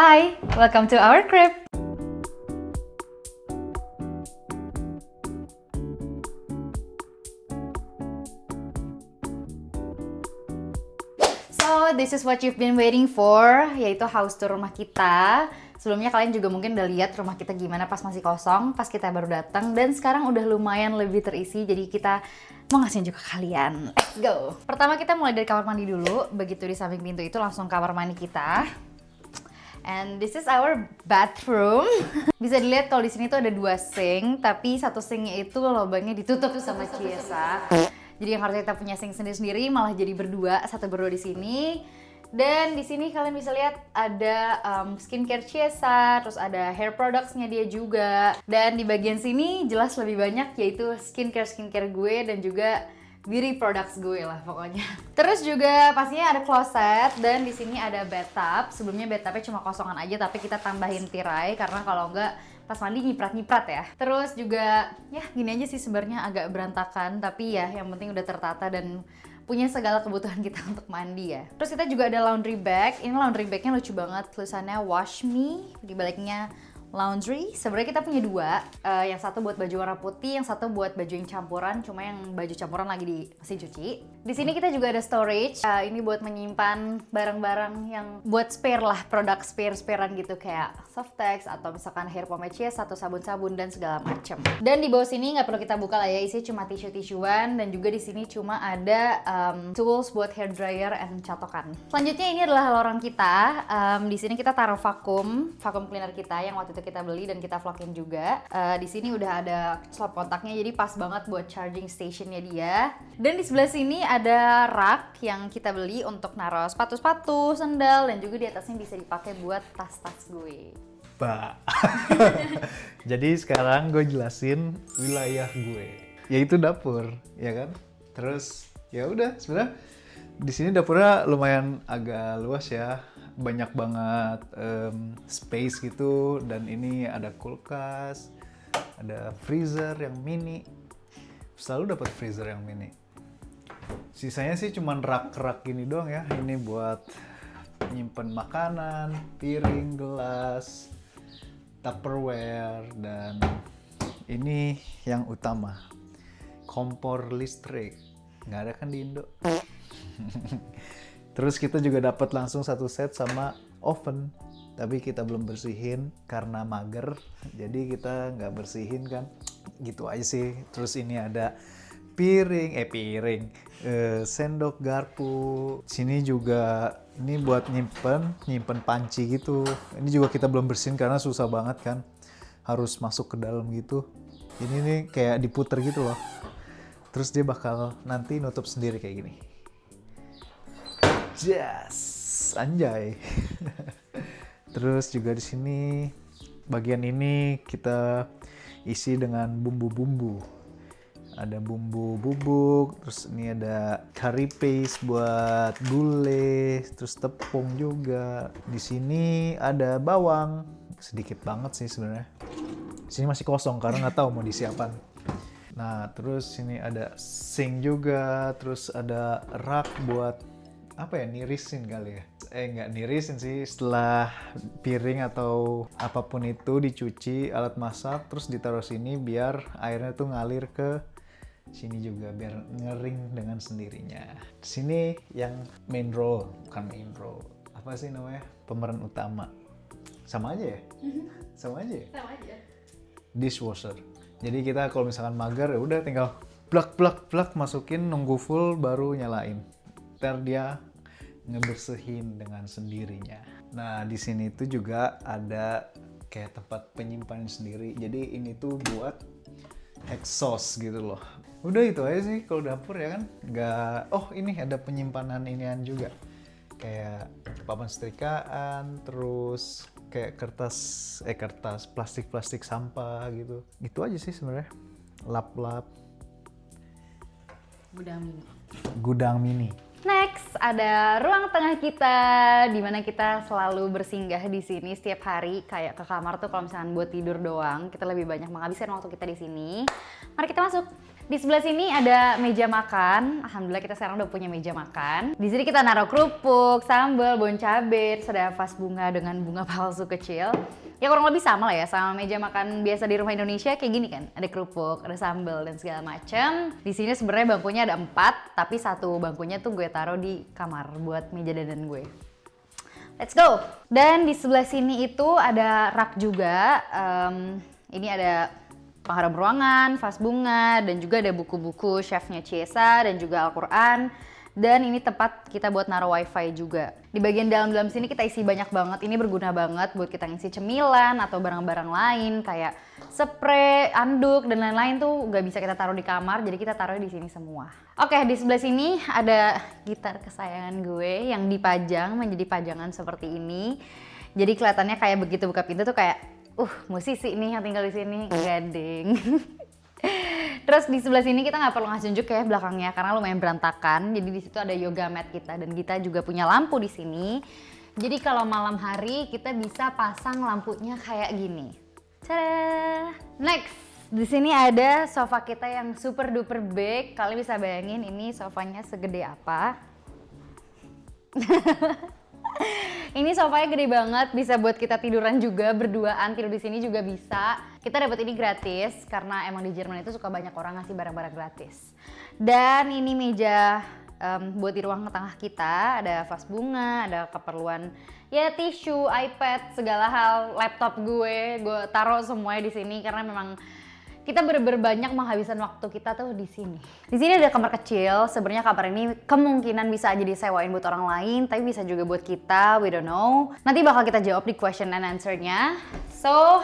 Hi, welcome to our crib. So, this is what you've been waiting for, yaitu house tour rumah kita. Sebelumnya kalian juga mungkin udah lihat rumah kita gimana pas masih kosong, pas kita baru datang, dan sekarang udah lumayan lebih terisi, jadi kita mau ngasihin juga kalian. Let's go! Pertama kita mulai dari kamar mandi dulu. Begitu di samping pintu itu langsung kamar mandi kita. And this is our bathroom. Bisa dilihat kalau di sini tuh ada 2 sink, tapi satu sinknya itu lubangnya ditutup sama Ciesa. Jadi yang harusnya kita punya sink sendiri-sendiri malah jadi berdua di sini. Dan di sini kalian bisa lihat ada skincare Ciesa, terus ada hair products-nya dia juga. Dan di bagian sini jelas lebih banyak yaitu skincare gue dan juga beauty products gue lah pokoknya. Terus juga pastinya ada closet dan di sini ada bathtub. Sebelumnya bathtubnya cuma kosongan aja tapi kita tambahin tirai karena kalau enggak pas mandi nyiprat-nyiprat ya. Terus juga ya gini aja sih sebenarnya agak berantakan tapi ya yang penting udah tertata dan punya segala kebutuhan kita untuk mandi ya. Terus kita juga ada laundry bag. Ini laundry bagnya lucu banget, tulisannya wash me, di baliknya laundry. Sebenarnya kita punya 2, yang satu buat baju warna putih, yang satu buat baju yang campuran. Cuma yang baju campuran lagi di mesin cuci. Di sini kita juga ada storage. Ini buat menyimpan barang-barang yang buat spare lah, produk sparean gitu kayak Softex atau misalkan hair pomade Ciesa atau sabun-sabun dan segala macem. Dan di bawah sini nggak perlu kita buka lah ya, isinya cuma tisu-tisuan dan juga di sini cuma ada tools buat hair dryer and catokan. Selanjutnya ini adalah lorong kita. Di sini kita taruh vakum cleaner kita yang waktu itu kita beli dan kita vlogin juga. Di sini udah ada slot kontaknya jadi pas banget buat charging stationnya dia. Dan di sebelah sini ada rak yang kita beli untuk naruh sepatu-sepatu, sandal dan juga di atasnya bisa dipakai buat tas-tas gue. Jadi sekarang gue jelasin wilayah gue, yaitu dapur, ya kan? Terus ya udah sebenarnya di sini dapurnya lumayan agak luas ya. Banyak banget space gitu dan ini ada kulkas, ada freezer yang mini. Selalu dapat freezer yang mini. Sisanya sih cuman rak-rak gini doang ya. Ini buat nyimpen makanan, piring, gelas, Tupperware dan ini yang utama, kompor listrik. Nggak ada kan di Indo. Terus kita juga dapat langsung satu set sama oven, tapi kita belum bersihin karena mager, jadi kita nggak bersihin kan, gitu aja sih. Terus ini ada sendok, garpu. Sini juga ini buat nyimpen panci gitu. Ini juga kita belum bersihin karena susah banget kan, harus masuk ke dalam gitu. Ini nih kayak diputer gitu loh. Terus dia bakal nanti nutup sendiri kayak gini. Yes, anjay. Terus juga di sini bagian ini kita isi dengan bumbu-bumbu. Ada bumbu bubuk, terus ini ada curry paste buat gulai, terus tepung juga. Di sini ada bawang, sedikit banget sih sebenarnya. Di sini masih kosong karena nggak tahu mau diisi apaan. Nah, terus sini ada sink juga, terus ada rak buat apa ya, nirisin kali ya. Nggak nirisin sih, setelah piring atau apapun itu dicuci, alat masak, terus ditaruh sini biar airnya tuh ngalir ke sini juga, biar ngering dengan sendirinya. Sini yang main role, bukan main role. Apa sih namanya? Pemeran utama. Sama aja ya? Sama aja ya? Sama aja. Dishwasher. Jadi kita kalau misalkan mager ya udah tinggal plak masukin, nunggu full baru nyalain. Ntar dia ngebersihin dengan sendirinya. Nah, di sini tuh juga ada kayak tempat penyimpanan sendiri. Jadi ini tuh buat exhaust gitu loh. Udah itu aja sih kalau dapur ya kan. Ini ada penyimpanan inian juga. Kayak papan setrikaan, terus kayak kertas plastik sampah gitu. Gitu aja sih sebenarnya. Lap-lap. Gudang mini. Next, ada ruang tengah kita, di mana kita selalu bersinggah di sini setiap hari. Kayak ke kamar tuh kalau misalkan buat tidur doang, kita lebih banyak menghabiskan waktu kita di sini. Mari kita masuk. Di sebelah sini ada meja makan. Alhamdulillah kita sekarang udah punya meja makan. Di sini kita naruh kerupuk, sambal, bon cabe, terus ada vas bunga dengan bunga palsu kecil. Ya kurang lebih sama lah ya, sama meja makan biasa di rumah Indonesia kayak gini kan. Ada kerupuk, ada sambal dan segala macam. Di sini sebenarnya bangkunya ada 4, tapi satu bangkunya tuh gue taruh di kamar buat meja dandan gue. Let's go. Dan di sebelah sini itu ada rak juga. Ini ada pengharum ruangan, vas bunga, dan juga ada buku-buku chefnya Ciesa dan juga Al-Quran. Dan ini tempat kita buat naruh wifi juga. Di bagian dalam-dalam sini kita isi banyak banget. Ini berguna banget buat kita ngisi cemilan atau barang-barang lain kayak spray, anduk, dan lain-lain tuh nggak bisa kita taruh di kamar. Jadi kita taruh di sini semua. Oke, di sebelah sini ada gitar kesayangan gue yang dipajang menjadi pajangan seperti ini. Jadi kelihatannya kayak begitu buka pintu tuh kayak musisi nih yang tinggal di sini, gading. Terus di sebelah sini kita nggak perlu ngasih unjuk ya belakangnya karena lumayan berantakan. Jadi di situ ada yoga mat kita dan kita juga punya lampu di sini. Jadi kalau malam hari kita bisa pasang lampunya kayak gini. Tada! Next, di sini ada sofa kita yang super duper big. Kalian bisa bayangin ini sofanya segede apa? Ini sofanya gede banget, bisa buat kita tiduran juga, berduaan tidur di sini juga bisa. Kita dapat ini gratis karena emang di Jerman itu suka banyak orang ngasih barang-barang gratis. Dan ini meja buat di ruang tengah kita, ada vas bunga, ada keperluan ya tisu, iPad, segala hal, laptop gue taruh semuanya di sini karena memang kita bener-bener banyak menghabiskan waktu kita tuh di sini. Di sini ada kamar kecil. Sebenarnya kamar ini kemungkinan bisa aja disewain buat orang lain, tapi bisa juga buat kita. We don't know. Nanti bakal kita jawab di question and answer-nya. So,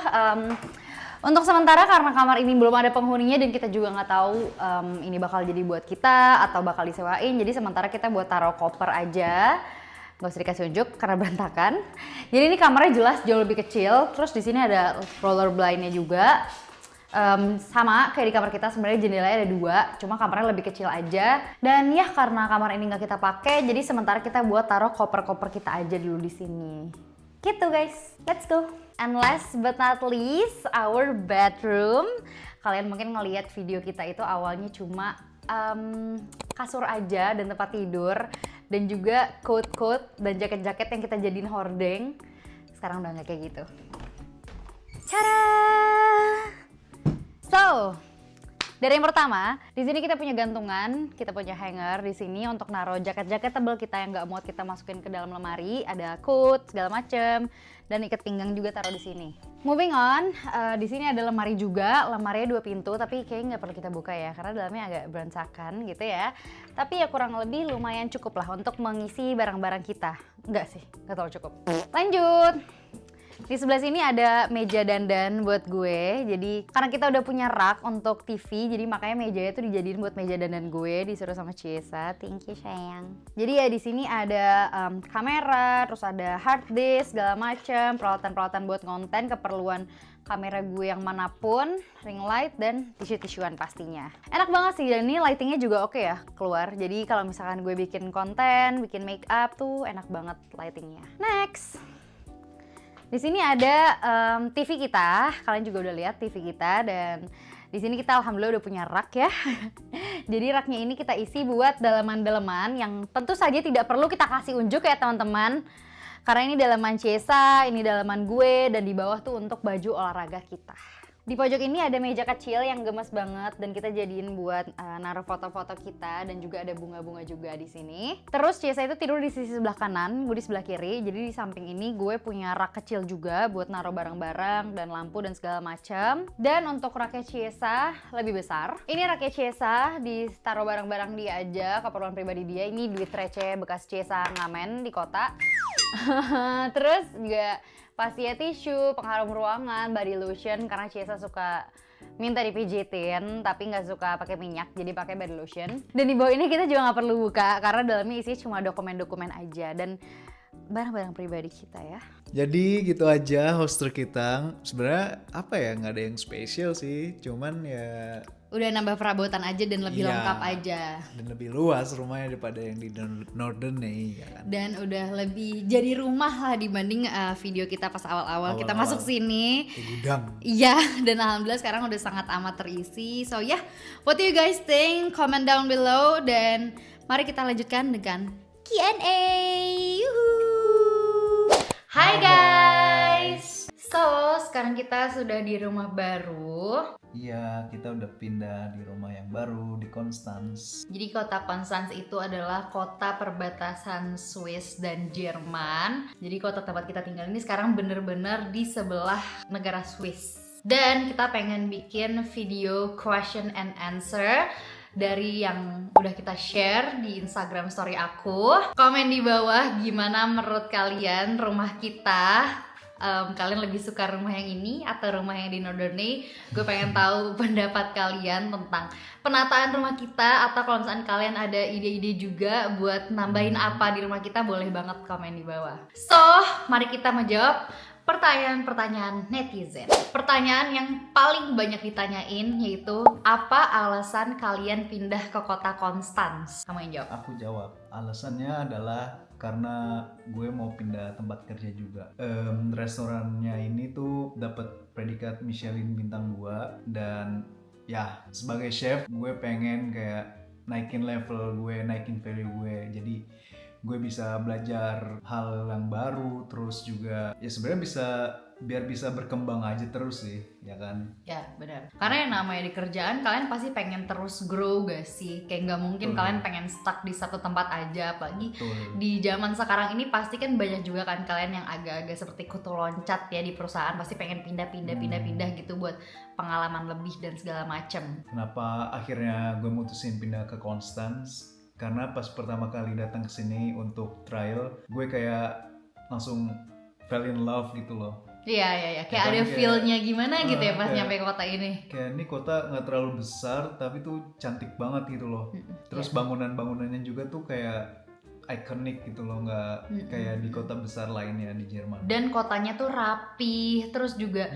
untuk sementara karena kamar ini belum ada penghuninya dan kita juga nggak tahu ini bakal jadi buat kita atau bakal disewain. Jadi sementara kita buat taruh koper aja. Gak usah dikasih unjuk karena berantakan. Jadi ini kamarnya jelas jauh lebih kecil. Terus di sini ada roller blind-nya juga. Sama kayak di kamar kita sebenarnya jendelanya ada 2, cuma kamarnya lebih kecil aja. Dan ya karena kamar ini nggak kita pakai, jadi sementara kita buat taruh koper-koper kita aja dulu di sini. Gitu guys, let's go. And last but not least, our bedroom. Kalian mungkin ngelihat video kita itu awalnya cuma kasur aja dan tempat tidur, dan juga coat-coat dan jaket-jaket yang kita jadiin hordeng. Sekarang udah nggak kayak gitu. Cara. So, dari yang pertama, di sini kita punya gantungan, kita punya hanger di sini untuk naruh jaket-jaket tebal kita yang nggak muat kita masukin ke dalam lemari, ada coat segala macem, dan ikat pinggang juga taruh di sini. Moving on, di sini ada lemari juga, lemarinya 2 pintu, tapi kayaknya nggak perlu kita buka ya, karena dalamnya agak berantakan gitu ya. Tapi ya kurang lebih lumayan cukup lah untuk mengisi barang-barang kita. Enggak sih, nggak terlalu cukup. Lanjut. Di sebelah sini ada meja dandan buat gue. Jadi karena kita udah punya rak untuk TV, jadi makanya mejanya tuh dijadiin buat meja dandan gue, disuruh sama Ciesa. Thank you sayang. Jadi ya di sini ada kamera, terus ada hard disk segala macam, peralatan-peralatan buat konten, keperluan kamera gue yang manapun, ring light dan tisu-tisuan pastinya. Enak banget sih, dan ini lightingnya juga oke ya keluar. Jadi kalau misalkan gue bikin konten, bikin make up tuh enak banget lightingnya. Next. Di sini ada TV kita, kalian juga udah lihat TV kita, dan di sini kita alhamdulillah udah punya rak ya. Jadi raknya ini kita isi buat dalaman-dalaman yang tentu saja tidak perlu kita kasih unjuk ya teman-teman. Karena ini dalaman Ciesa, ini dalaman gue, dan di bawah tuh untuk baju olahraga kita. Di pojok ini ada meja kecil yang gemes banget dan kita jadiin buat naruh foto-foto kita, dan juga ada bunga-bunga juga di sini. Terus Ciesa itu tidur di sisi sebelah kanan, gue di sebelah kiri. Jadi di samping ini gue punya rak kecil juga buat naruh barang-barang dan lampu dan segala macam. Dan untuk raknya Ciesa lebih besar. Ini raknya Ciesa, ditaruh barang-barang dia aja, keperluan pribadi dia. Ini duit receh bekas Ciesa ngamen di kota. Terus juga pasti ya tisu, pengharum ruangan, body lotion, karena Ciesa suka minta dipijitin tapi nggak suka pakai minyak, jadi pakai body lotion. Dan di bawah ini kita juga nggak perlu buka karena dalamnya isinya cuma dokumen-dokumen aja dan barang-barang pribadi kita ya. Jadi gitu aja hoster kita. Sebenarnya apa ya, nggak ada yang spesial sih, cuman ya Udah nambah perabotan aja dan lebih Iya. lengkap aja. Dan lebih luas rumahnya daripada yang di Northern nih, ya kan. Dan udah lebih jadi rumah lah dibanding video kita pas awal-awal kita Awal-awal. masuk sini. Kayak gudang. Iya, dan alhamdulillah sekarang udah sangat amat terisi. So yeah, what do you guys think? Comment down below dan mari kita lanjutkan dengan Q&A. Yuhuu. Hai guys. So, sekarang kita sudah di rumah baru. Iya, kita udah pindah di rumah yang baru di Konstanz. Jadi kota Konstanz itu adalah kota perbatasan Swiss dan Jerman. Jadi kota tempat kita tinggal ini sekarang bener-bener di sebelah negara Swiss. Dan kita pengen bikin video question and answer dari yang udah kita share di Instagram story aku. Komen di bawah gimana menurut kalian rumah kita. Kalian lebih suka rumah yang ini atau rumah yang di Norderney? Gue pengen tahu pendapat kalian tentang penataan rumah kita, atau kalau misalnya kalian ada ide-ide juga buat nambahin apa di rumah kita, boleh banget komen di bawah. So, mari kita menjawab pertanyaan-pertanyaan netizen. Pertanyaan yang paling banyak ditanyain yaitu, apa alasan kalian pindah ke kota Konstanz? Kamu yang jawab. Aku jawab. Alasannya adalah karena gue mau pindah tempat kerja juga. Restorannya ini tuh dapat predikat Michelin bintang 2, dan ya sebagai chef gue pengen kayak naikin level gue, naikin value gue. Jadi gue bisa belajar hal yang baru, terus juga ya sebenarnya biar bisa berkembang aja terus sih, ya kan? Ya benar. Karena yang namanya di kerjaan kalian pasti pengen terus grow gak sih? Kayak nggak mungkin kalian pengen stuck di satu tempat aja. Apalagi di zaman sekarang ini pasti kan banyak juga kan kalian yang agak-agak seperti kutu loncat ya di perusahaan, pasti pengen pindah gitu buat pengalaman lebih dan segala macem. Kenapa akhirnya gue mutusin pindah ke Konstanz? Karena pas pertama kali datang ke sini untuk trial, gue kayak langsung fell in love gitu loh. Iya. Kayak ada feel-nya gimana gitu ya pas kayak- nyampe kota ini. Kayak ini kota nggak terlalu besar, tapi tuh cantik banget gitu loh. Terus bangunan-bangunannya juga tuh kayak ikonik gitu loh, nggak kayak di kota besar lainnya di Jerman. Dan kotanya tuh rapi, terus juga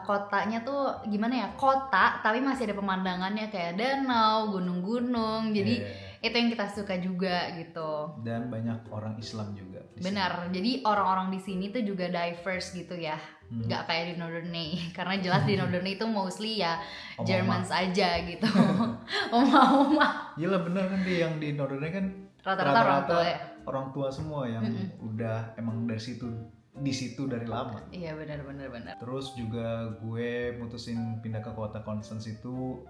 kotanya tuh gimana ya, kota tapi masih ada pemandangannya kayak danau, gunung-gunung. Jadi itu yang kita suka juga gitu. Dan banyak orang Islam juga di sini. Benar, jadi orang-orang di sini tuh juga diverse gitu ya, nggak kayak di Norderney. Karena jelas di Norderney itu mostly ya Germans aja gitu. Oma-oma. Iya lah, bener kan, yang di Norderney kan Rata-rata orang tua ya. orang tua semua yang udah emang di situ dari lama. Iya benar. Terus juga gue mutusin pindah ke kota Konstanz itu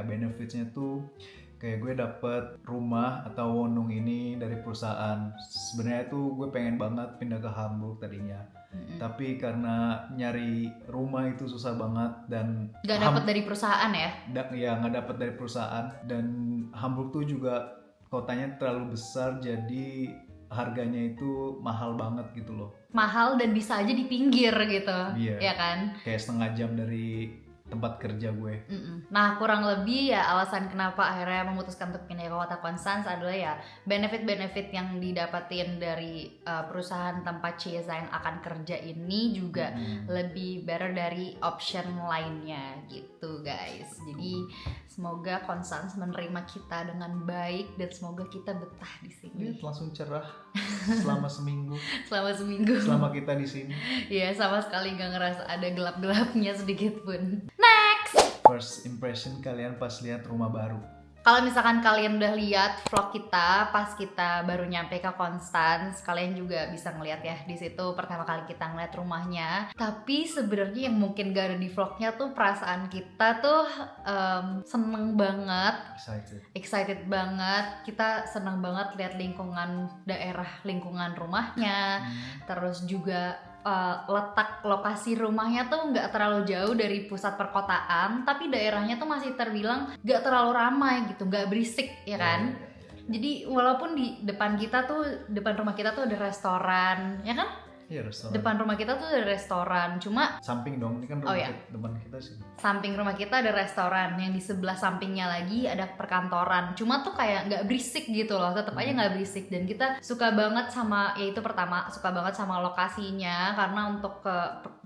benefitsnya tuh kayak gue dapet rumah atau wohnung ini dari perusahaan. Sebenarnya tuh gue pengen banget pindah ke Hamburg tadinya, tapi karena nyari rumah itu susah banget dan Nggak dapet dari perusahaan ya. nggak dapet dari perusahaan, dan Hamburg tuh juga kotanya terlalu besar, jadi harganya itu mahal banget gitu loh. Mahal dan bisa aja di pinggir gitu. Iya. Ya kan. Kayak setengah jam dari tempat kerja gue. Nah, kurang lebih ya alasan kenapa akhirnya memutuskan untuk pindah ke kota Konstanz adalah ya benefit-benefit yang didapatin dari perusahaan tempat Cieza yang akan kerja ini juga lebih better dari option lainnya gitu guys. Jadi semoga Konstanz menerima kita dengan baik dan semoga kita betah di sini. Langsung cerah selama seminggu. Selama kita di sini. Ya, sama sekali gak ngerasa ada gelap-gelapnya sedikit pun. First impression kalian pas lihat rumah baru. Kalau misalkan kalian udah lihat vlog kita pas kita baru nyampe ke Konstanz, kalian juga bisa ngeliat ya di situ pertama kali kita ngeliat rumahnya. Tapi sebenarnya yang mungkin gak ada di vlognya tuh perasaan kita tuh seneng banget, excited banget. Kita seneng banget lihat lingkungan rumahnya, terus juga letak lokasi rumahnya tuh nggak terlalu jauh dari pusat perkotaan, tapi daerahnya tuh masih terbilang nggak terlalu ramai gitu, nggak berisik ya kan. Jadi walaupun di depan rumah kita tuh ada restoran, ya kan? Iya, restoran. Depan rumah kita tuh ada restoran, cuma samping dong, ini kan rumah depan kita sih. Samping rumah kita ada restoran, yang di sebelah sampingnya lagi ada perkantoran. Cuma tuh kayak nggak berisik gitu loh, tetap aja nggak berisik. Dan kita suka banget sama, lokasinya, karena untuk ke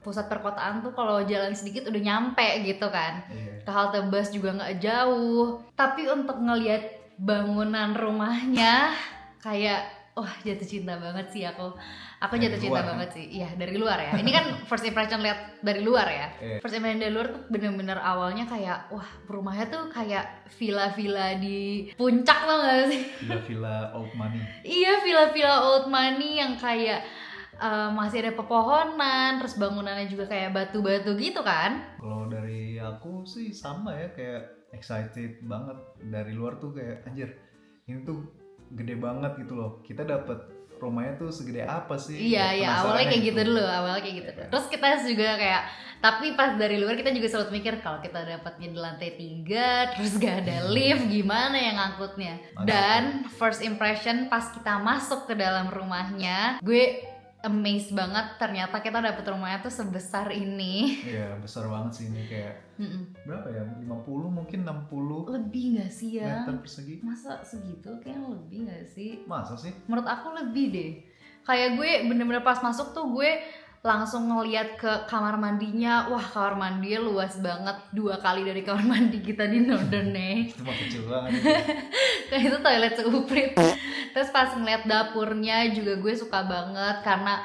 pusat perkotaan tuh kalau jalan sedikit udah nyampe gitu kan. Iya. Ke halte bus juga nggak jauh. Tapi untuk ngelihat bangunan rumahnya kayak wah jatuh cinta banget sih aku Dari jatuh cinta luar, banget sih. Iya dari luar ya, ini kan first impression lihat dari luar ya. Iya. First impression dari luar tuh bener-bener awalnya kayak wah rumahnya tuh kayak villa-villa di puncak tau gak sih? Villa-villa old money. Iya villa-villa old money yang kayak masih ada pepohonan, terus bangunannya juga kayak batu-batu gitu kan. Kalau dari aku sih sama ya, kayak excited banget. Dari luar tuh kayak anjir ini tuh gede banget gitu loh, kita dapet rumahnya tuh segede apa sih? Iya, Penasarannya awalnya kayak gitu dulu, awalnya kayak gitu. Iya. Terus kita juga kayak, tapi pas dari luar kita juga selalu mikir kalau kita dapatnya di lantai 3, terus gak ada lift, gimana yang ngangkutnya? Dan first impression pas kita masuk ke dalam rumahnya, gue amazed banget ternyata kita dapet rumahnya tuh sebesar ini. Iya, besar banget sih ini, kayak berapa ya? 50 mungkin 60 Lebih gak sih ya? meter persegi. Masa segitu? Kayaknya lebih gak sih? Masa sih? Menurut aku lebih deh. Kayak gue bener-bener pas masuk tuh gue langsung ngeliat ke kamar mandinya. Wah kamar mandinya luas banget, 2 kali dari kamar mandi kita di Norderney. Itu mah kecil banget. Kayak itu toilet seuprit. Terus pas ngeliat dapurnya juga gue suka banget karena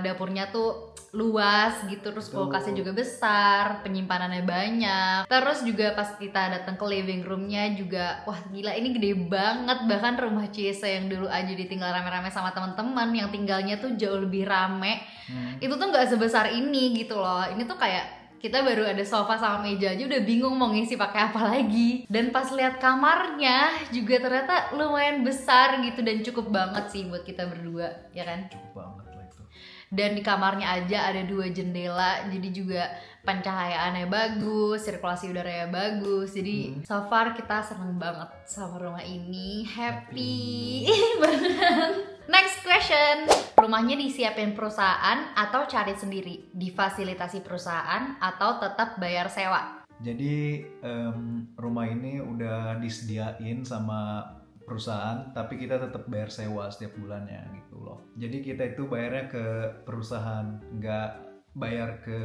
dapurnya tuh luas gitu, terus kulkasnya juga besar, penyimpanannya banyak. Terus juga pas kita datang ke living roomnya juga, wah gila ini gede banget. Bahkan rumah Ciesa yang dulu aja ditinggal rame-rame sama teman-teman yang tinggalnya tuh jauh lebih rame, itu tuh nggak sebesar ini gitu loh. Ini tuh kayak kita baru ada sofa sama meja aja udah bingung mau ngisi pakai apa lagi. Dan pas lihat kamarnya juga ternyata lumayan besar gitu dan cukup banget sih buat kita berdua, ya kan? Cukup banget lah itu. Dan di kamarnya aja ada 2 jendela, jadi juga pencahayaannya bagus, sirkulasi udaranya bagus. Jadi so far kita seneng banget sama rumah ini, happy banget. Next question, rumahnya disiapin perusahaan atau cari sendiri? Difasilitasi perusahaan atau tetap bayar sewa? Jadi rumah ini udah disediain sama perusahaan, tapi kita tetap bayar sewa setiap bulannya gitu loh. Jadi kita itu bayarnya ke perusahaan, nggak bayar ke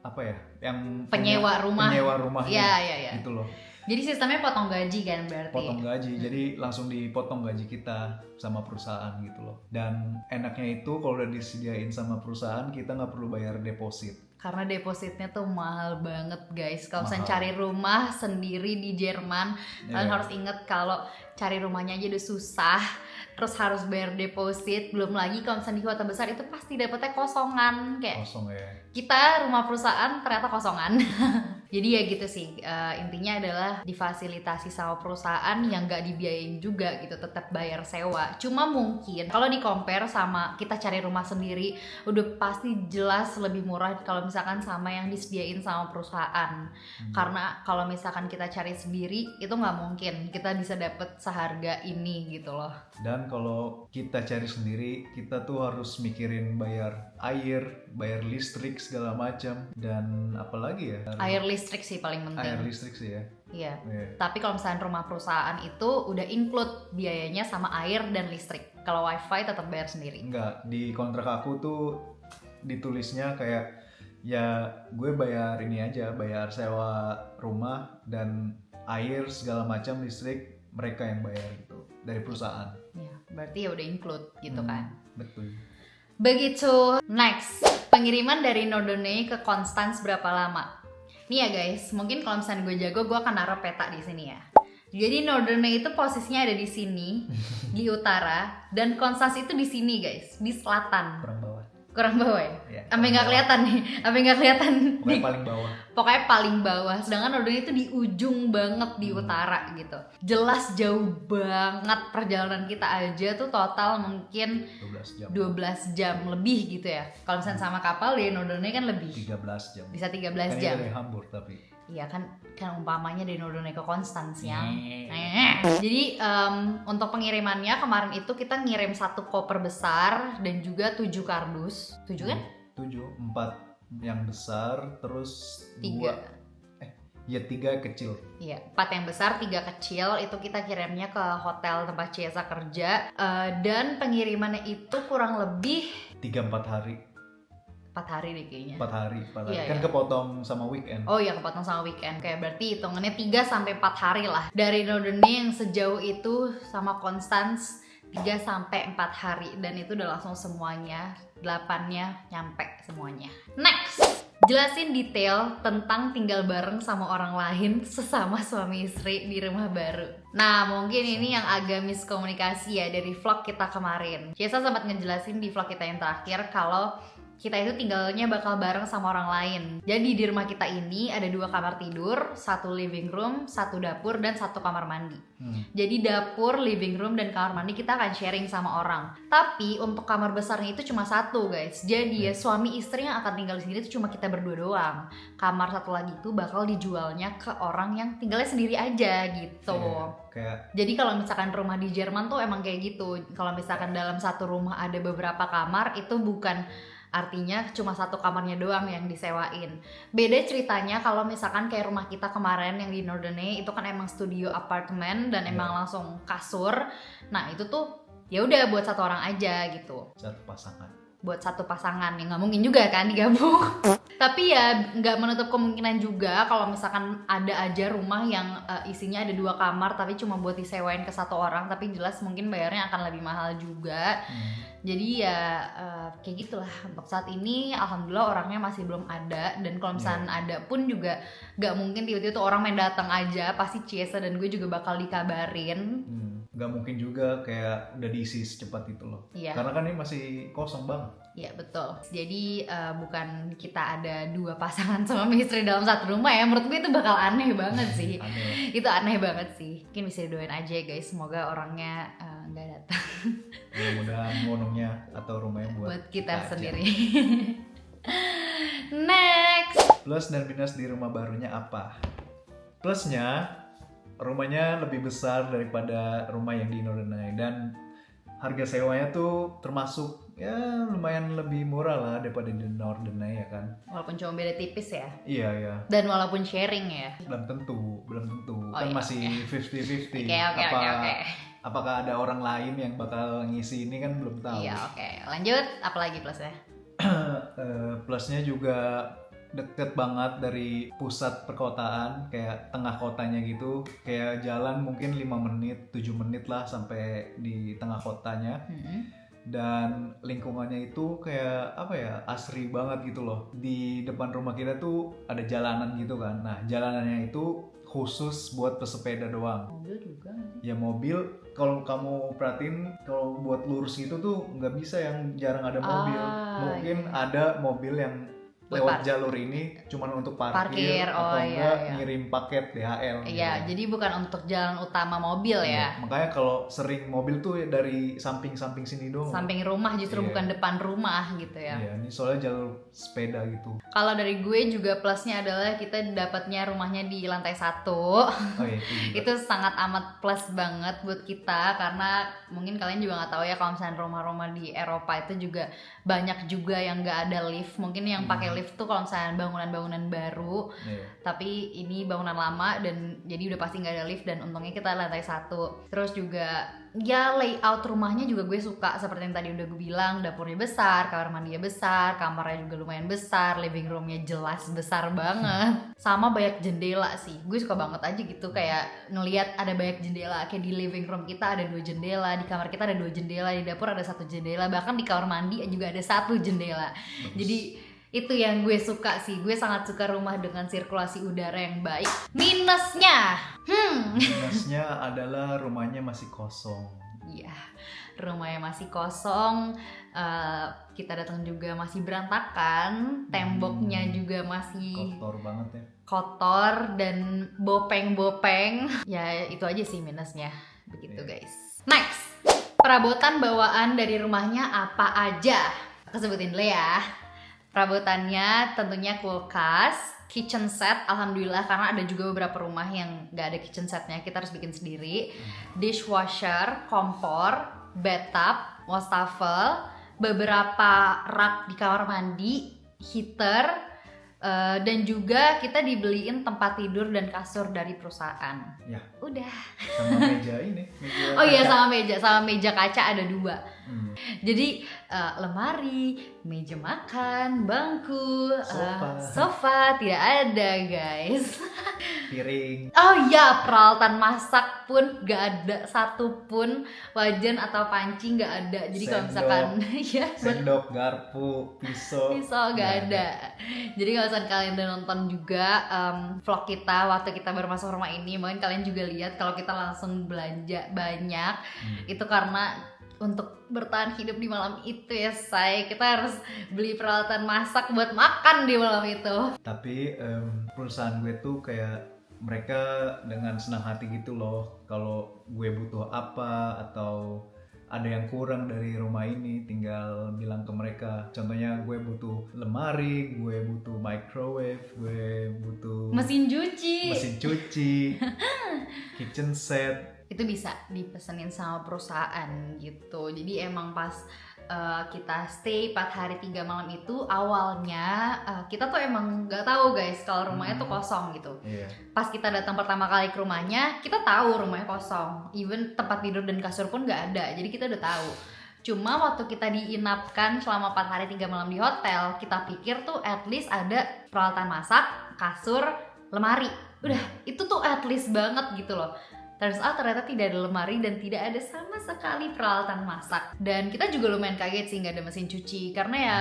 apa ya, yang Penyewa rumah. penyewa rumahnya. Iya. Gitu loh. Jadi sistemnya potong gaji kan berarti? Potong gaji, jadi langsung dipotong gaji kita sama perusahaan gitu loh. Dan enaknya itu kalau udah disediain sama perusahaan, kita nggak perlu bayar deposit. Karena depositnya tuh mahal banget guys. Kalau misalnya Mahal. cari rumah sendiri di Jerman, kalian Iya. harus inget kalau cari rumahnya aja udah susah, terus harus bayar deposit. Belum lagi kalau misalnya di kota besar itu pasti dapetnya kosongan. Kayak Kosong ya. kita rumah perusahaan ternyata kosongan. Jadi ya gitu sih, intinya adalah difasilitasi sama perusahaan yang gak dibiayain juga gitu, tetap bayar sewa. Cuma mungkin kalau di compare sama kita cari rumah sendiri, udah pasti jelas lebih murah kalau misalkan sama yang disediain sama perusahaan. Karena kalau misalkan kita cari sendiri, itu gak mungkin kita bisa dapet seharga ini gitu loh. Dan kalau kita cari sendiri, kita tuh harus mikirin bayar air, bayar listrik segala macam, dan apalagi ya? Air listrik sih paling penting. Air listrik sih ya. Iya. Iya. Tapi kalau misalnya rumah perusahaan itu udah include biayanya sama air dan listrik. Kalau wifi tetap bayar sendiri. Enggak, di kontrak aku tuh ditulisnya kayak ya gue bayar ini aja, bayar sewa rumah dan air segala macam, listrik mereka yang bayar gitu dari perusahaan. Ya, berarti ya udah include gitu kan. Betul. Begitu. Next, pengiriman dari Norderney ke Konstans berapa lama? Nih ya guys, mungkin kalau misalnya gue jago, gue akan naruh peta di sini ya. Jadi Norderney itu posisinya ada di sini, di utara, dan Konstans itu di sini guys, di selatan. Kurang bawah ya? Ya, Sampai kurang nggak bawah. kelihatan nih, sampai nggak kelihatan. Pokoknya paling bawah. Pokoknya paling bawah. Sedangkan Norderney itu di ujung banget di utara gitu. Jelas jauh banget, perjalanan kita aja tuh total mungkin 12 jam. 12 jam lebih gitu ya. Kalau misalnya sama kapal di Norderney kan lebih. 13 jam. Bisa 13 Kan jam. ini dari Hamburg tapi. Iya kan umpamanya dari Norderney ke Konstans ya. Iya. Jadi untuk pengirimannya kemarin itu kita ngirim 1 koper besar dan juga 7 kardus. 7 kan? 7, 4 yang besar, terus 3. 3 kecil. Iya, 4 yang besar, 3 kecil. Itu kita kirimnya ke hotel tempat Ciesa kerja. Dan pengirimannya itu kurang lebih 3-4 hari. 4 hari deh kayaknya. 4 hari. Iya, Kan iya. kepotong sama weekend. Oh iya, kepotong sama weekend. Kayak berarti hitungannya 3 sampai 4 hari lah. Dari Norderney yang sejauh itu sama Constance 3 sampai 4 hari, dan itu udah langsung semuanya 8-nya nyampe semuanya. Next, jelasin detail tentang tinggal bareng sama orang lain sesama suami istri di rumah baru. Nah, mungkin ini yang agak miskomunikasi ya dari vlog kita kemarin. Ciesa sempat ngejelasin di vlog kita yang terakhir kalau kita itu tinggalnya bakal bareng sama orang lain. Jadi di rumah kita ini ada 2 kamar tidur, 1 living room, 1 dapur, dan 1 kamar mandi. Jadi dapur, living room, dan kamar mandi kita akan sharing sama orang. Tapi untuk kamar besarnya itu cuma 1 guys. Jadi ya suami istri yang akan tinggal di sini itu cuma kita berdua doang. Kamar 1 lagi itu bakal dijualnya ke orang yang tinggalnya sendiri aja gitu. Kayak Jadi kalau misalkan rumah di Jerman tuh emang kayak gitu. Kalau misalkan dalam satu rumah ada beberapa kamar, itu bukan artinya cuma 1 kamarnya doang yang disewain. Beda ceritanya kalau misalkan kayak rumah kita kemarin yang di Norderney itu kan emang studio apartemen dan emang langsung kasur. Nah itu tuh ya udah buat 1 orang aja gitu. 1 pasangan. Buat 1 pasangan yang nggak mungkin juga kan digabung. Tapi ya nggak menutup kemungkinan juga kalau misalkan ada aja rumah yang isinya ada 2 kamar tapi cuma buat disewain ke 1 orang, tapi jelas mungkin bayarnya akan lebih mahal juga. Jadi ya kayak gitulah. Untuk saat ini alhamdulillah orangnya masih belum ada, dan kalau misalkan ada pun juga nggak mungkin tiba-tiba tuh orang main datang aja. Pasti Ciesa dan gue juga bakal dikabarin. Nggak mungkin juga kayak udah diisi secepat itu loh. Iya. Karena kan ini masih kosong banget. Iya betul. Jadi bukan kita ada 2 pasangan suami istri dalam 1 rumah ya. Menurut gue itu bakal aneh banget sih. Aneh. Itu aneh banget sih. Mungkin bisa didoain aja ya guys. Semoga orangnya nggak datang. Mudah-mudahan ngonongnya atau rumahnya buat kita aja. sendiri. Next. Plus dan minus di rumah barunya apa? Plusnya, rumahnya lebih besar daripada rumah yang di Norderney, dan harga sewanya tuh termasuk ya lumayan lebih murah lah daripada di Norderney ya kan. Walaupun cuma beda tipis ya. Iya. Dan walaupun sharing ya. Belum tentu. Oh, Kan iya, masih 50-50. Oke. Apakah ada orang lain yang bakal ngisi ini kan belum tahu. Iya, oke. Lanjut, apalagi plusnya? Plusnya juga deket banget dari pusat perkotaan, kayak tengah kotanya gitu. Kayak jalan mungkin 5 menit, 7 menit lah sampai di tengah kotanya. Dan lingkungannya itu kayak apa ya, asri banget gitu loh. Di depan rumah kita tuh ada jalanan gitu kan. Nah jalanannya itu khusus buat pesepeda doang. Mobil juga nggak sih? Ya mobil, kalau kamu perhatiin kalau buat lurus gitu tuh nggak bisa, yang jarang ada mobil. Mungkin ada mobil yang lewat jalur ini cuman untuk parkir atau enggak ngirim paket DHL. Iya, jadi bukan untuk jalan utama mobil ya. Makanya kalau sering mobil tuh dari samping-samping sini doang. Samping rumah justru bukan depan rumah gitu ya. Iya, ini soalnya jalur sepeda gitu. Kalau dari gue juga plusnya adalah kita dapatnya rumahnya di lantai 1. Oh iya, itu juga. Itu sangat amat plus banget buat kita, karena mungkin kalian juga nggak tahu ya kalau misalnya rumah-rumah di Eropa itu juga banyak juga yang nggak ada lift. Mungkin yang pakai lift tuh kalau misalnya bangunan-bangunan baru, tapi ini bangunan lama dan jadi udah pasti nggak ada lift, dan untungnya kita lantai 1. Terus juga ya layout rumahnya juga gue suka, seperti yang tadi udah gue bilang, dapurnya besar, kamar mandinya besar, kamarnya juga lumayan besar, living roomnya jelas besar banget, sama banyak jendela sih. Gue suka banget aja gitu kayak ngelihat ada banyak jendela. Kayak di living room kita ada 2 jendela, di kamar kita ada 2 jendela, di dapur ada 1 jendela, bahkan di kamar mandi juga ada 1 jendela. Jadi itu yang gue suka sih. Gue sangat suka rumah dengan sirkulasi udara yang baik. Minusnya Minusnya adalah rumahnya masih kosong. Iya, rumahnya masih kosong. Kita datang juga masih berantakan. Temboknya juga masih kotor banget ya. Kotor dan bopeng-bopeng. Ya itu aja sih minusnya. Begitu guys. Next, perabotan bawaan dari rumahnya apa aja? Aku sebutin dulu ya. Perabotannya tentunya kulkas, kitchen set, alhamdulillah, karena ada juga beberapa rumah yang gak ada kitchen setnya, kita harus bikin sendiri. Dishwasher, kompor, bathtub, wastafel, beberapa rak di kamar mandi, heater, dan juga kita dibeliin tempat tidur dan kasur dari perusahaan. Ya. Udah. Sama meja ini. Oh iya, sama meja kaca ada 2. Jadi lemari, meja makan, bangku, Sofa. tidak ada guys. Piring, Oh iya, peralatan masak pun gak ada satupun, wajan atau panci gak ada. Jadi kalau misalkan ya sendok, garpu, pisau gak ada. Jadi kalau misalkan kalian udah nonton juga vlog kita waktu kita baru masuk rumah ini, mungkin kalian juga lihat kalau kita langsung belanja banyak. Itu karena untuk bertahan hidup di malam itu ya say, kita harus beli peralatan masak buat makan di malam itu. Tapi perusahaan gue tuh kayak mereka dengan senang hati gitu loh, kalau gue butuh apa atau ada yang kurang dari rumah ini tinggal bilang ke mereka. Contohnya gue butuh lemari, gue butuh microwave, gue butuh mesin cuci, kitchen set, itu bisa dipesenin sama perusahaan gitu. Jadi emang pas kita stay 4 hari 3 malam itu awalnya kita tuh emang nggak tahu guys kalau rumahnya tuh kosong gitu. Pas kita datang pertama kali ke rumahnya, kita tahu rumahnya kosong, even tempat tidur dan kasur pun nggak ada, jadi kita udah tahu. Cuma waktu kita diinapkan selama 4 hari 3 malam di hotel, kita pikir tuh at least ada peralatan masak, kasur, lemari, udah itu tuh at least banget gitu loh. Turns out ternyata tidak ada lemari dan tidak ada sama sekali peralatan masak. Dan kita juga lumayan kaget sih nggak ada mesin cuci. Karena ya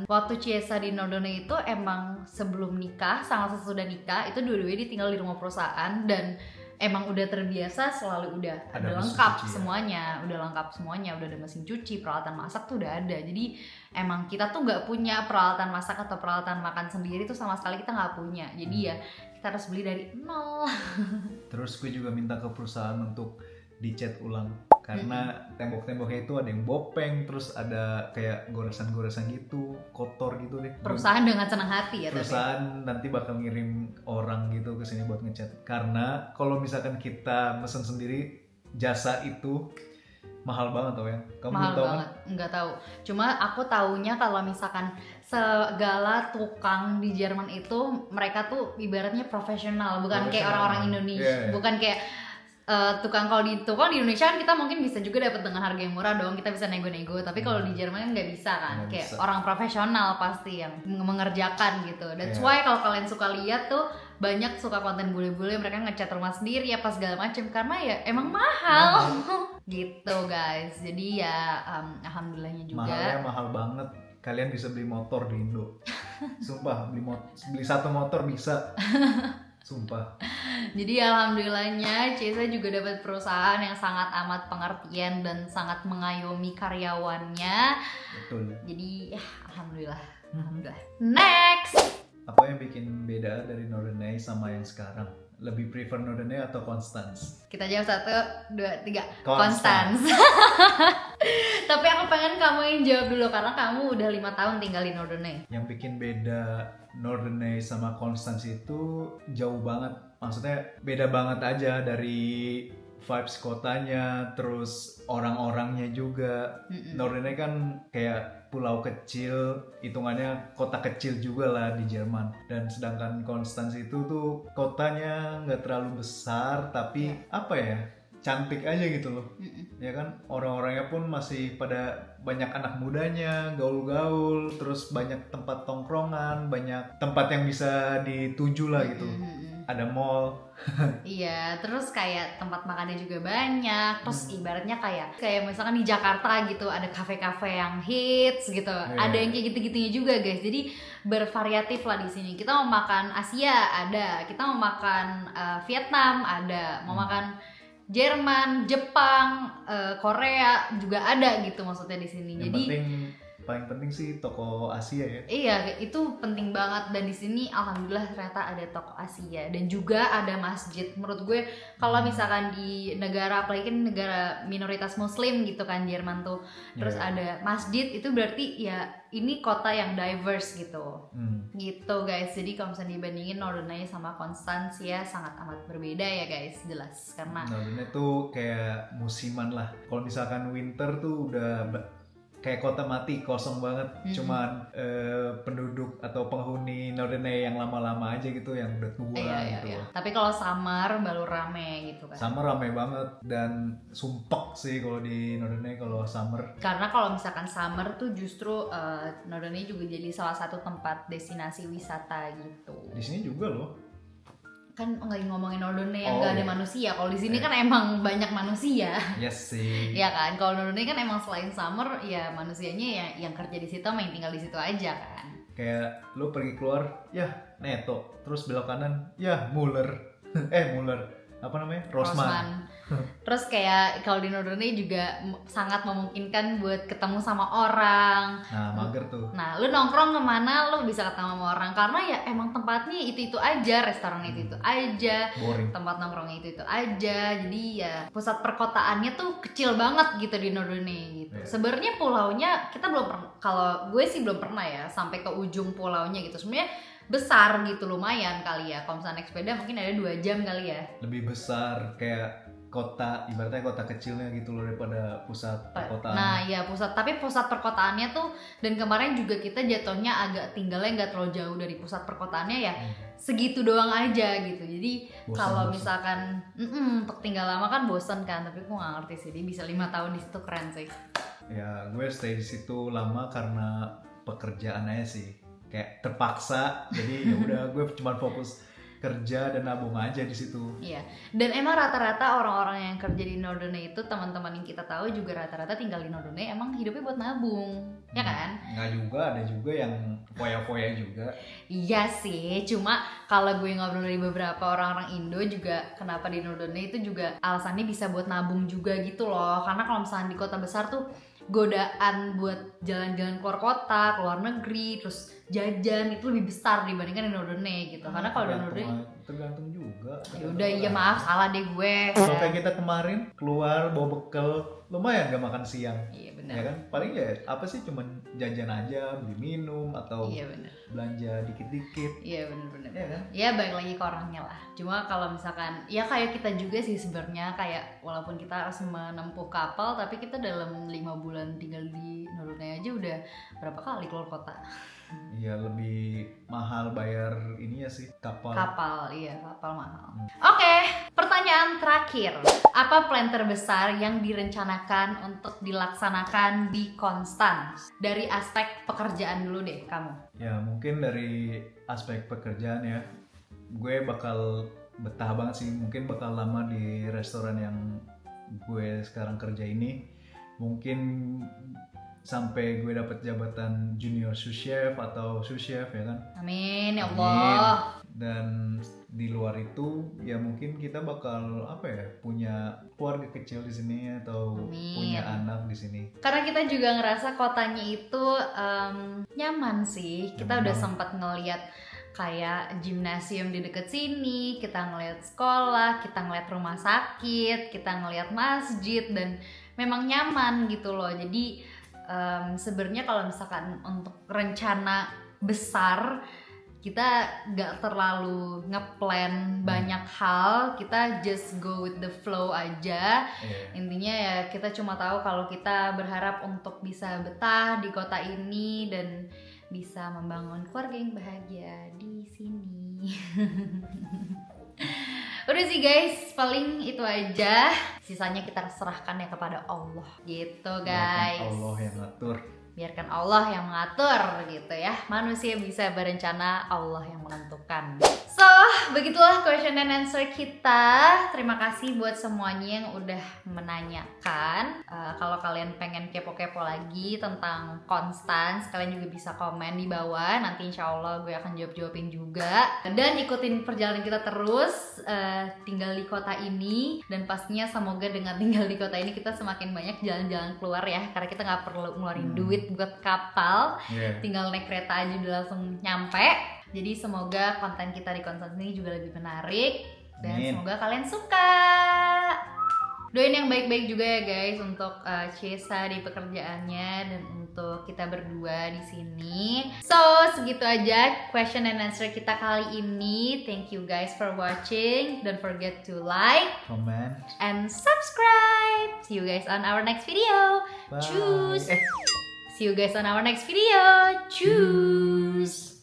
waktu Ciesa di Nordone itu emang sebelum nikah sama sesudah nikah itu dua-duanya ditinggal di rumah perusahaan. Dan emang udah terbiasa selalu udah ada lengkap semuanya. Udah lengkap semuanya, udah ada mesin cuci, peralatan masak tuh udah ada. Jadi emang kita tuh nggak punya peralatan masak atau peralatan makan sendiri tuh sama sekali kita nggak punya. Jadi ya kita harus beli dari nol. Terus gue juga minta ke perusahaan untuk dicat ulang karena tembok-temboknya itu ada yang bopeng, terus ada kayak goresan-goresan gitu, kotor gitu deh. Perusahaan dengan senang hati ya. Perusahaan nanti bakal ngirim orang gitu ke sini buat ngecat. Karena kalau misalkan kita mesen sendiri, jasa itu mahal banget tau ya. Kamu mahal tahu banget, nggak tahu. Cuma aku taunya kalau misalkan segala tukang di Jerman itu mereka tuh ibaratnya profesional, bukan kayak orang-orang Indonesia, bukan kayak tukang. Kalau di Indonesia kan kita mungkin bisa juga dapat dengan harga yang murah dong, kita bisa nego-nego. Tapi kalau di Jerman kan nggak bisa kan, kayak orang profesional pasti yang mengerjakan gitu. That's why kalau kalian suka lihat tuh banyak suka konten bule-bule mereka ngecat rumah sendiri apa segala macam karena ya emang mahal. Gitu guys. Jadi ya alhamdulillahnya juga. Mahalnya mahal banget. Kalian bisa beli motor di Indo. Sumpah beli satu motor bisa. Sumpah. Jadi alhamdulillahnya Ciesa juga dapat perusahaan yang sangat amat pengertian dan sangat mengayomi karyawannya. Betul. Jadi ya alhamdulillah. Next. Apa yang bikin beda dari Norderney sama yang sekarang? Lebih prefer Norderney atau Constance? Kita jawab 1, 2, 3. Constance. Tapi aku pengen kamu yang jawab dulu karena kamu udah 5 tahun tinggal di Norderney. Yang bikin beda Norderney sama Constance itu jauh banget. Maksudnya beda banget aja dari vibes kotanya, terus orang-orangnya juga. Norderney kan kayak pulau kecil, hitungannya kota kecil juga lah di Jerman. Dan sedangkan Constance itu tuh kotanya nggak terlalu besar, tapi apa ya, cantik aja gitu loh. Ya kan, orang-orangnya pun masih pada banyak anak mudanya, gaul-gaul, terus banyak tempat tongkrongan, banyak tempat yang bisa dituju lah gitu. Ada mall. Iya, terus kayak tempat makannya juga banyak. Terus ibaratnya kayak misalkan di Jakarta gitu ada kafe-kafe yang hits gitu. Ada yang kayak gitu-gitunya juga guys. Jadi bervariatif lah di sini. Kita mau makan Asia ada, kita mau makan Vietnam ada, mau makan Jerman, Jepang, Korea juga ada gitu maksudnya di sini. Yang jadi paling penting sih toko Asia ya. Iya, itu penting banget dan di sini alhamdulillah ternyata ada toko Asia dan juga ada masjid. Menurut gue kalau misalkan di negara apalagi kan negara minoritas muslim gitu kan Jerman tuh, terus ada masjid itu berarti ya ini kota yang diverse gitu. Gitu guys. Jadi kalau misalnya dibandingin Norderney sama Constance ya sangat amat berbeda ya guys, jelas karena Norderney tuh kayak musiman lah. Kalau misalkan winter tuh udah kayak kota mati, kosong banget. Cuman penduduk atau penghuni Norderney yang lama-lama aja gitu, yang udah tua gitu. Iya. Tapi kalau summer baru rame gitu kan. Summer rame banget dan sumpek sih kalau di Norderney kalau summer. Karena kalau misalkan summer tuh justru Norderney juga jadi salah satu tempat destinasi wisata gitu. Di sini juga loh. Kan nggak ngomongin Norderney yang nggak ada iya. manusia. Kalau di sini kan emang banyak manusia. Yes sih. Iya kan, kalau Norderney kan emang selain summer ya manusianya yang kerja di situ, main tinggal di situ aja kan. Kayak lu pergi keluar, ya Netto, terus belok kanan, ya Muller. Muller. Apa namanya? Rossmann. Terus kayak kalau di Norderney juga sangat memungkinkan buat ketemu sama orang. Nah, mager tuh. Nah, lu nongkrong kemana lu bisa ketemu sama orang karena ya emang tempatnya itu aja, restoran itu aja, Boring. tempat nongkrongnya itu aja. Jadi ya pusat perkotaannya tuh kecil banget gitu di Norderney gitu. Yeah. Sebenarnya pulaunya kita belum pernah, kalau gue sih belum pernah ya sampai ke ujung pulaunya gitu. Sebenarnya besar gitu, lumayan kali ya. Kalau misalnya naik sepeda mungkin ada 2 jam kali ya. Lebih besar kayak kota, ibaratnya kota kecilnya gitu loh daripada pusat perkotaan. Nah ya tapi pusat perkotaannya tuh, dan kemarin juga kita jatuhnya agak tinggalnya nggak terlalu jauh dari pusat perkotaannya ya, segitu doang aja gitu. Jadi kalau misalkan untuk tinggal lama kan bosen kan, tapi gue nggak ngerti sih, dia bisa 5 tahun di situ, keren sih. Ya gue stay di situ lama karena pekerjaan aja sih, kayak terpaksa. Jadi ya udah gue cuma fokus kerja dan nabung aja di situ. Iya. Dan emang rata-rata orang-orang yang kerja di Norderney itu, teman-teman yang kita tahu juga rata-rata tinggal di Norderney emang hidupnya buat nabung, ya kan? Nggak juga, ada juga yang foya-foya juga. Iya sih, cuma kalau gue ngobrol dari beberapa orang-orang Indo juga, kenapa di Norderney itu juga alasannya bisa buat nabung juga gitu loh. Karena kalau misalnya di kota besar tuh godaan buat jalan-jalan keluar kota, keluar negeri, terus jajan itu lebih besar dibandingkan di Norderney gitu. Karena kalau di Norderney tergantung juga. ya udah, iya maaf, salah deh gue. Kalau kayak kita kemarin keluar bawa bekal, lumayan gak makan siang. Iya benar. Ya kan, paling ya apa sih, cuman jajan aja, beli minum atau Iya benar. belanja dikit-dikit. Iya benar. Iya kan? Ya balik lagi ke orangnya lah. Cuma kalau misalkan ya kayak kita juga sih sebenarnya, kayak walaupun kita harus menempuh kapal, tapi kita dalam 5 bulan tinggal di Norderney aja udah berapa kali keluar kota. Iya, lebih mahal bayar ininya sih, kapal. Kapal mahal. Oke, pertanyaan terakhir. Apa plan terbesar yang direncanakan untuk dilaksanakan di Konstans? Dari aspek pekerjaan dulu deh kamu. Ya mungkin dari aspek pekerjaan ya, gue bakal betah banget sih. Mungkin bakal lama di restoran yang gue sekarang kerja ini. Mungkin sampai gue dapet jabatan junior sous chef atau sous chef, ya kan. Amin ya Amin. Allah. Dan di luar itu ya mungkin kita bakal punya keluarga kecil di sini atau Amin. punya anak di sini. Karena kita juga ngerasa kotanya itu nyaman sih. Kita udah sempat ngeliat kayak gimnasium di deket sini, kita ngeliat sekolah, kita ngeliat rumah sakit, kita ngeliat masjid, dan memang nyaman gitu loh. Jadi sebenarnya kalau misalkan untuk rencana besar, kita gak terlalu ngeplan banyak hal, kita just go with the flow aja. Intinya ya kita cuma tahu kalau kita berharap untuk bisa betah di kota ini dan bisa membangun keluarga yang bahagia di sini. Udah sih guys, paling itu aja. Sisanya kita serahkan ya kepada Allah gitu guys. Biarkan Allah yang ngatur. Biarkan Allah yang mengatur gitu ya. Manusia bisa berencana, Allah yang menentukan. So, begitulah question and answer kita. Terima kasih buat semuanya yang udah menanyakan. Kalau kalian pengen kepo-kepo lagi tentang Konstans, kalian juga bisa komen di bawah. Nanti insya Allah gue akan jawab-jawabin juga. Dan ikutin perjalanan kita terus tinggal di kota ini. Dan pastinya semoga dengan tinggal di kota ini kita semakin banyak jalan-jalan keluar ya. Karena kita gak perlu ngeluarin duit buat kapal. Tinggal naik kereta aja udah langsung nyampe. Jadi semoga konten kita di Konstans ini juga lebih menarik. Dan semoga kalian suka. Doain yang baik-baik juga ya guys untuk Cesa di pekerjaannya dan untuk kita berdua di sini. So, segitu aja question and answer kita kali ini. Thank you guys for watching. Don't forget to like, comment, and subscribe. See you guys on our next video. bye. Choose. See you guys on our next video. Choose.